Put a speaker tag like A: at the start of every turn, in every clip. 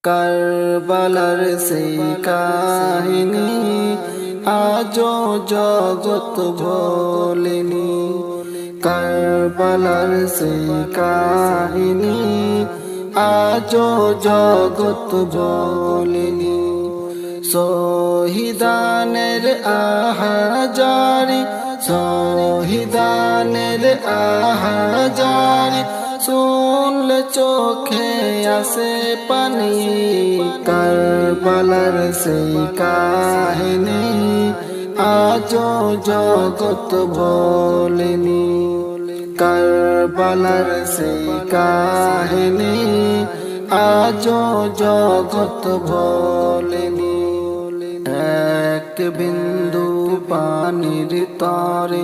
A: কারবালার সেই কাহিনী আজও জগৎ ভোলেনি। কারবালার সেই কাহিনী আজও জগৎ ভোলেনি। শহীদানের আহাজারি, শহীদানের আহাজারি শুনলে চোখে আসে পানি। কারবালার সেই কাহিনী আজও জগৎ ভোলেনি। কারবালার সেই কাহিনী আজও জগৎ ভোলেনি। এক বিন্দু পানির তরে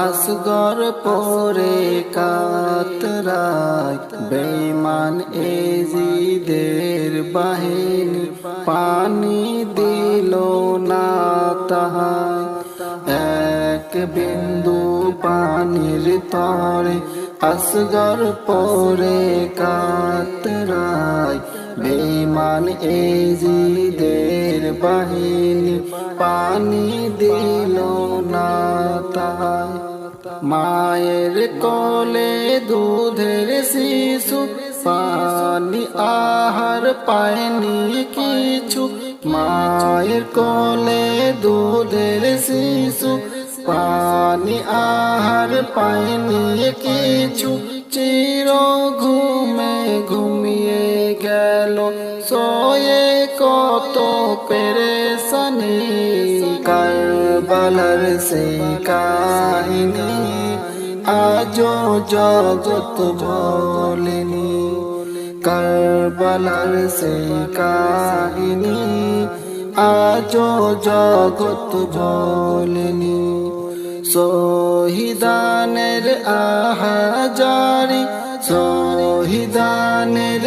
A: আসগর পরে কাতরায়, বেঈমান এজিদের বাহিনী পানি দিল না তাহায়। এক বিন্দু পানির তরে আসগর পরে কাতরায়, বেঈমান এজিদের বাহিনী পানি দিল না তাহায়। মায়ের কোলে দুধের শিশু পানি আহার পায়নি কিছু। মায়ের কোলে দুধের শিশু পানি আহার পায়নি কিছু। চির ঘুমে ঘুমিয়ে গেল সোয়ে কত পেরেশানি। কারবালার সেই কাহিনী আজও জগৎ ভোলেনি। কারবালার সেই কাহিনী আজও জগৎ ভোলেনি। শহীদানের আহাজারি, শহীদানের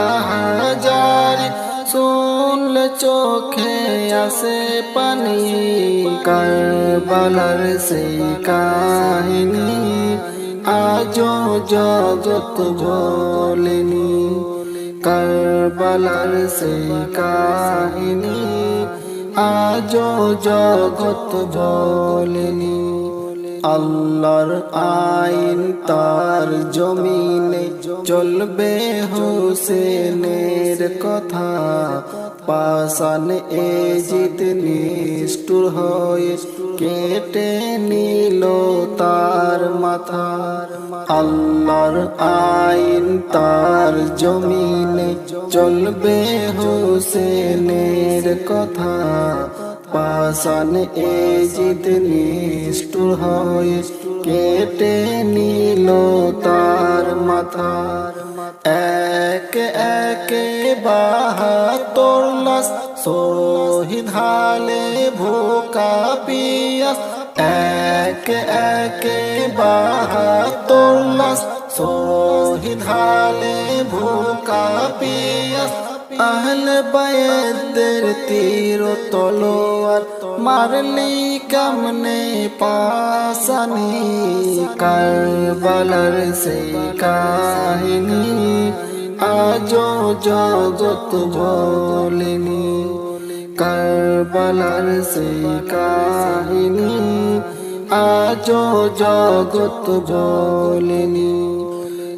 A: আহাজারি শুনলে চোখে আসে পানি। কারবালার সেই কাহিনী আজও জগৎ ভোলেনি। কারবালার সেই কাহিনী আজও জগৎ ভোলেনি। আল্লাহর আইন তার জমিনে চলবে হোসেনের কথা। পাষাণ এজিদ নিষ্ঠুর হয়ে কেটে নিল তার মাথা। আল্লাহর আইন তার জমিনে চলবে হোসেনের কথা। পাষাণ এজিদ নিষ্ঠুর হয়ে কেটে নিল তার মাথা। এক একে ৭২ লাশ শহীদ হালে ভোকা পিয়াস। এক একে ৭২ লাশ শহীদ হালে ভোকা পিয়াস। আহলে বায়তের তীর তলোয়ার মারলি কেমনে পাশানি। কারবালার সেই কাহিনী আজও জগৎ ভোলেনি। কারবালার সেই কাহিনী আজও জগৎ ভোলেনি।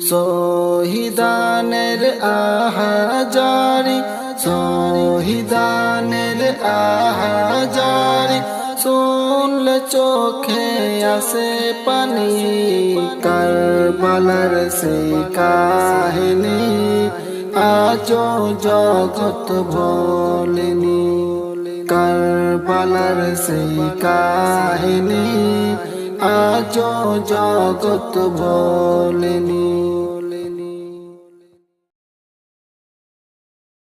A: শহীদানের আহাজারি, শহীদানের আহাজারি শুনলে চোখে আসে পানি। কারবালার সেই কাহিনী আজও জগৎ ভোলেনি। কারবালার সেই কাহিনী আজও জগৎ ভোলেনি।